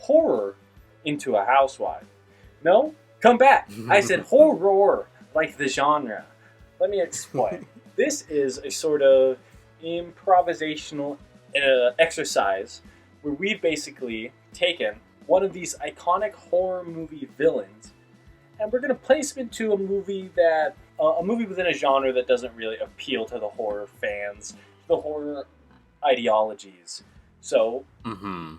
horror into a housewife. No? Come back. I said horror, like the genre. Let me explain. This is a sort of improvisational exercise where we've basically taken one of these iconic horror movie villains and we're going to place him into a movie within a genre that doesn't really appeal to the horror fans, the horror ideologies. So,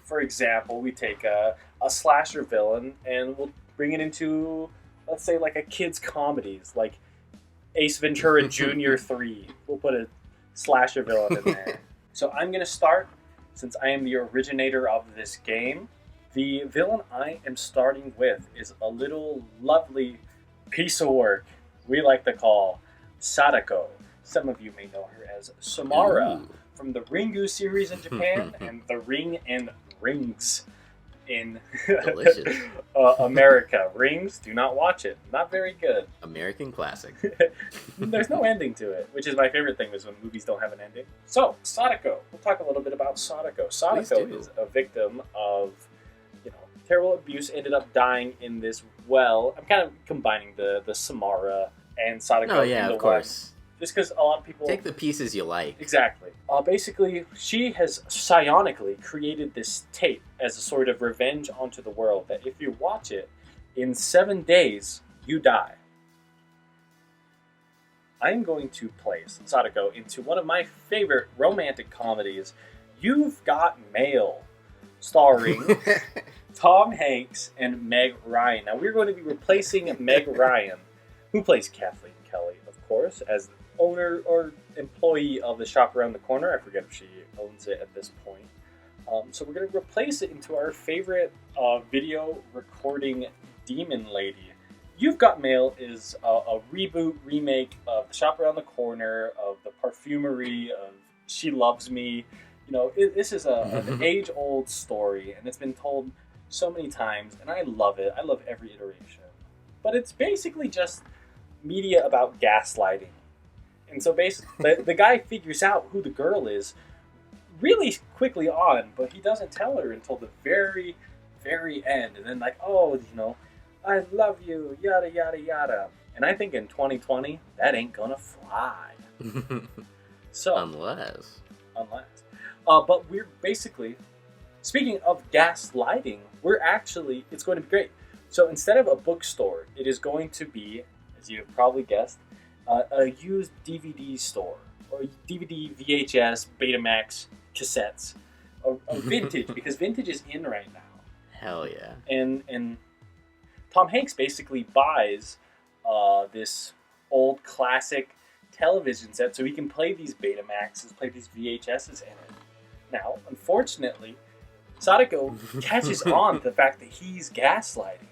for example, we take a slasher villain and we'll bring it into, let's say, like a kid's comedies, like Ace Ventura Jr. 3. We'll put a slasher villain in there. So I'm going to start, since I am the originator of this game. The villain I am starting with is a little lovely piece of work we like to call Sadako. Some of you may know her as Samara from the Ringu series in Japan and the Ring and Rings in America. Rings, do not watch it. Not very good. American classic. There's no ending to it, which is my favorite thing is when movies don't have an ending. So, Sadako. We'll talk a little bit about Sadako. Sadako is a victim of terrible abuse, ended up dying in this well. I'm kind of combining the Samara and Sadako. Oh, yeah, of course. Just because a lot of people... Take the pieces you like. Exactly. Basically, she has psionically created this tape as a sort of revenge onto the world that if you watch it, in 7 days, you die. I'm going to place Sadako into one of my favorite romantic comedies, You've Got Mail, starring... Tom Hanks and Meg Ryan. Now, we're going to be replacing Meg Ryan, who plays Kathleen Kelly, of course, as the owner or employee of the shop around the corner. I forget if she owns it at this point. So we're going to replace it into our favorite video recording demon lady. You've Got Mail is a reboot, remake of the shop around the corner, of the perfumery, of She Loves Me. This is an age-old story, and it's been told so many times, and I love it. I love every iteration. But it's basically just media about gaslighting. And so basically, the guy figures out who the girl is really quickly on, but he doesn't tell her until the very, very end. And then I love you, yada, yada, yada. And I think in 2020, that ain't gonna fly. So Unless. But we're basically... Speaking of gaslighting, it's going to be great. So instead of a bookstore, it is going to be, as you have probably guessed, a used DVD store, or DVD, VHS, Betamax, cassettes, or vintage, because vintage is in right now. Hell yeah. And Tom Hanks basically buys this old classic television set so he can play these Betamaxes, play these VHSs in it. Now, unfortunately... Sadako catches on to the fact that he's gaslighting.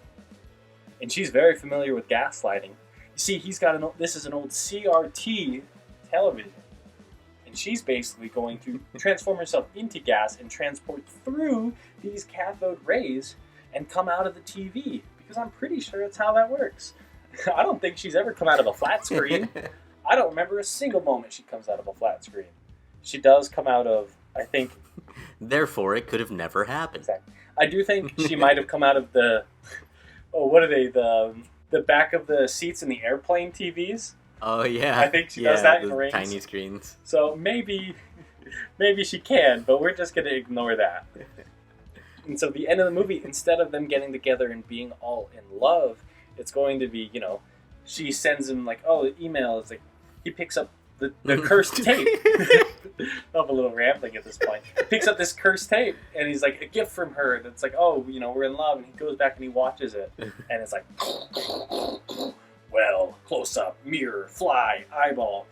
And she's very familiar with gaslighting. You see, this is an old CRT television. And she's basically going to transform herself into gas and transport through these cathode rays and come out of the TV. Because I'm pretty sure that's how that works. I don't think she's ever come out of a flat screen. I don't remember a single moment she comes out of a flat screen. She does come out of, I think... Therefore, it could have never happened. Exactly. I do think she might have come out of the... Oh, what are they? The back of the seats in the airplane TVs? Oh, yeah. I think she does that in rings. Tiny screens. So maybe she can, but we're just going to ignore that. And so the end of the movie, instead of them getting together and being all in love, it's going to be, she sends him email. It's like he picks up the cursed tape. I'm a little rambling at this point. He picks up this cursed tape, and he's like, a gift from her that's like, we're in love, and he goes back and he watches it, and it's like, well, close up, mirror, fly, eyeball.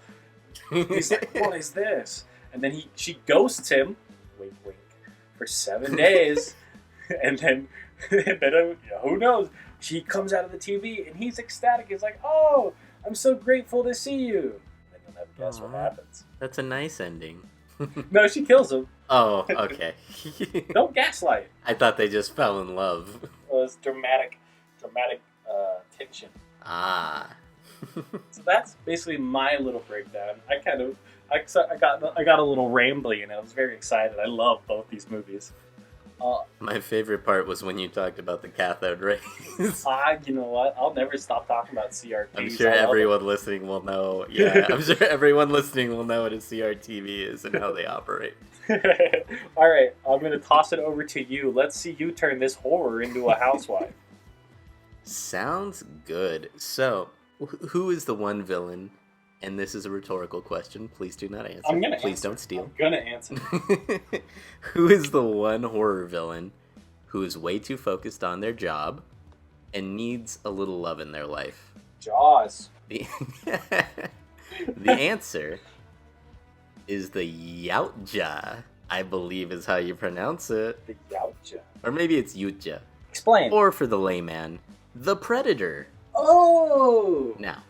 He's like, what is this? And then she ghosts him, wink, wink, for 7 days, and then who knows? She comes out of the TV, and he's ecstatic. He's like, oh, I'm so grateful to see you. Guess what happens. That's a nice ending. No, she kills him. Oh, okay. Don't gaslight. I thought they just fell in love. Well, it's dramatic tension. Ah. So that's basically my little breakdown. I got a little rambly, and I was very excited. I love both these movies. My favorite part was when you talked about the cathode rays. You know what? I'll never stop talking about CRTs. I'm sure everyone listening will know. Yeah, I'm sure everyone listening will know what a CRTV is and how they operate. All right, I'm going to toss it over to you. Let's see you turn this horror into a housewife. Sounds good. So, who is the one villain? And this is a rhetorical question. Please do not answer. I'm going to Please answer. don't steal. I'm going to answer. Who is the one horror villain who is way too focused on their job and needs a little love in their life? Jaws. The answer is the Yautja, I believe is how you pronounce it. The Yautja. Or maybe it's Yutja. Explain. Or for the layman, the Predator. Oh! Now,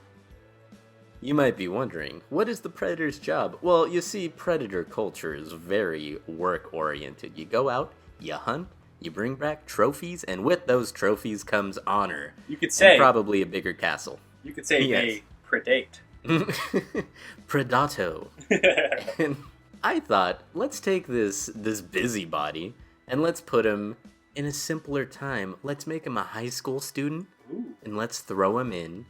you might be wondering, what is the Predator's job? Well, you see, Predator culture is very work-oriented. You go out, you hunt, you bring back trophies, and with those trophies comes honor. You could say... And probably a bigger castle. You could say Yes. they predate. Predato. And I thought, let's take this busybody and let's put him in a simpler time. Let's make him a high school student. Ooh. And let's throw him in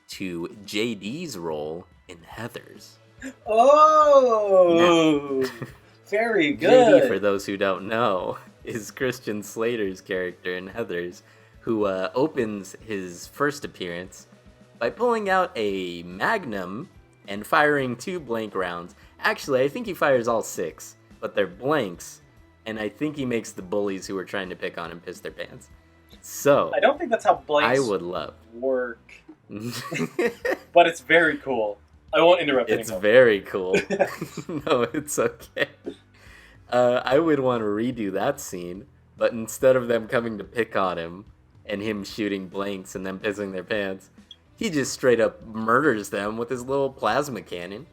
to JD's role in Heathers. Oh! Very good. JD, for those who don't know, is Christian Slater's character in Heathers, who opens his first appearance by pulling out a magnum and firing 2 blank rounds. Actually, I think he fires all 6, but they're blanks, and I think he makes the bullies who are trying to pick on him piss their pants. So, I don't think that's how blanks I would love. work. But it's very cool. I won't interrupt It's anymore. very cool. No, it's okay. I would want to redo that scene, but instead of them coming to pick on him and him shooting blanks and them pissing their pants, he just straight up murders them with his little plasma cannon.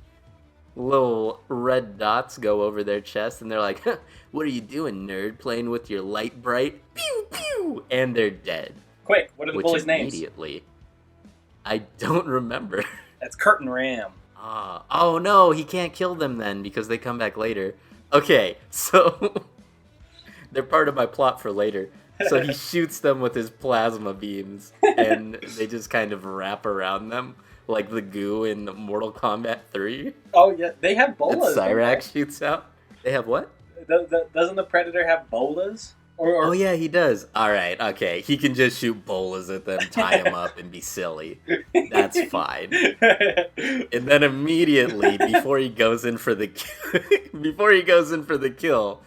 Little red dots go over their chest, and they're like, huh, what are you doing, nerd? Playing with your light bright? Pew, pew! And they're dead. Quick, what are the bullies' names? Immediately, I don't remember. That's Curtin Ram. Oh no, he can't kill them then because they come back later. Okay, so they're part of my plot for later. So he shoots them with his plasma beams, and they just kind of wrap around them like the goo in Mortal Kombat 3. Oh yeah, they have That bolas. Cyrax shoots out. They have what? Doesn't the Predator have bolas? Or Oh yeah, he does. All right, okay. He can just shoot bolas at them, tie them up, and be silly. That's fine. And then immediately, before he goes in for the kill,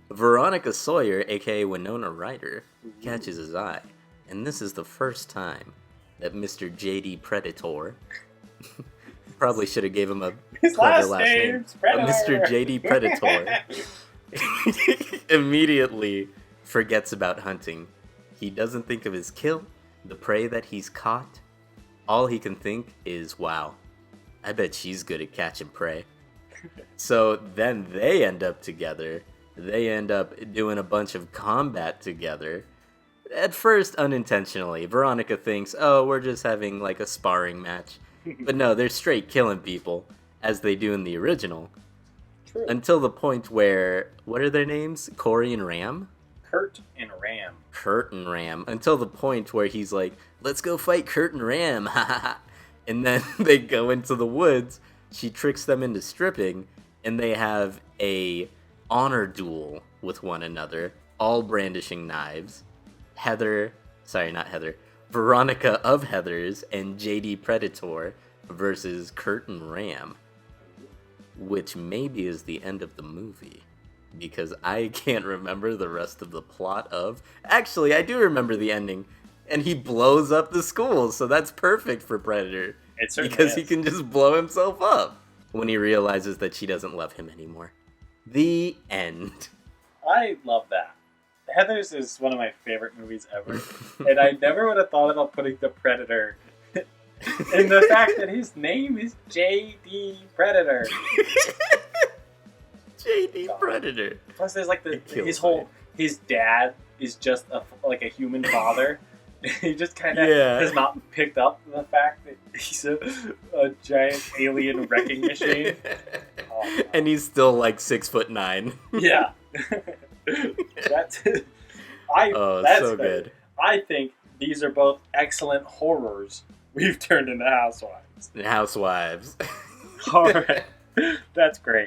Veronica Sawyer, aka Winona Ryder, catches his eye, and this is the first time that Mr. JD Predator probably should have gave him a his clever last name's Predator. Mr. JD Predator immediately forgets about hunting. He doesn't think of his kill, the prey that he's caught. All he can think is, wow, I bet she's good at catching prey. So then they end up together. They end up doing a bunch of combat together. At first, unintentionally. Veronica thinks, oh, we're just having like a sparring match. But no, they're straight killing people, as they do in the original. True. Until the point where, what are their names? Corey and Ram? Kurt and Ram. Kurt and Ram. Until the point where he's like, let's go fight Kurt and Ram. And then they go into the woods. She tricks them into stripping. And they have a honor duel with one another. All brandishing knives. Veronica of Heathers and JD Predator versus Kurt and Ram. Which maybe is the end of the movie. Because I can't remember the rest of the plot of... Actually, I do remember the ending. And he blows up the school, so that's perfect for Predator. It certainly Because is. he can just blow himself up. When he realizes that she doesn't love him anymore. The end. I love that. Heathers is one of my favorite movies ever. And I never would have thought about putting the Predator in the fact that his name is J.D. Predator. JD Predator. Plus, there's like It kills his dad is just like a human father. He just kind of Yeah. has not picked up the fact that he's a giant alien wrecking machine. Oh, And he's still like 6'9". yeah. That's That's so fair. good. I think these are both excellent horrors we've turned into housewives. Housewives. All right, that's great.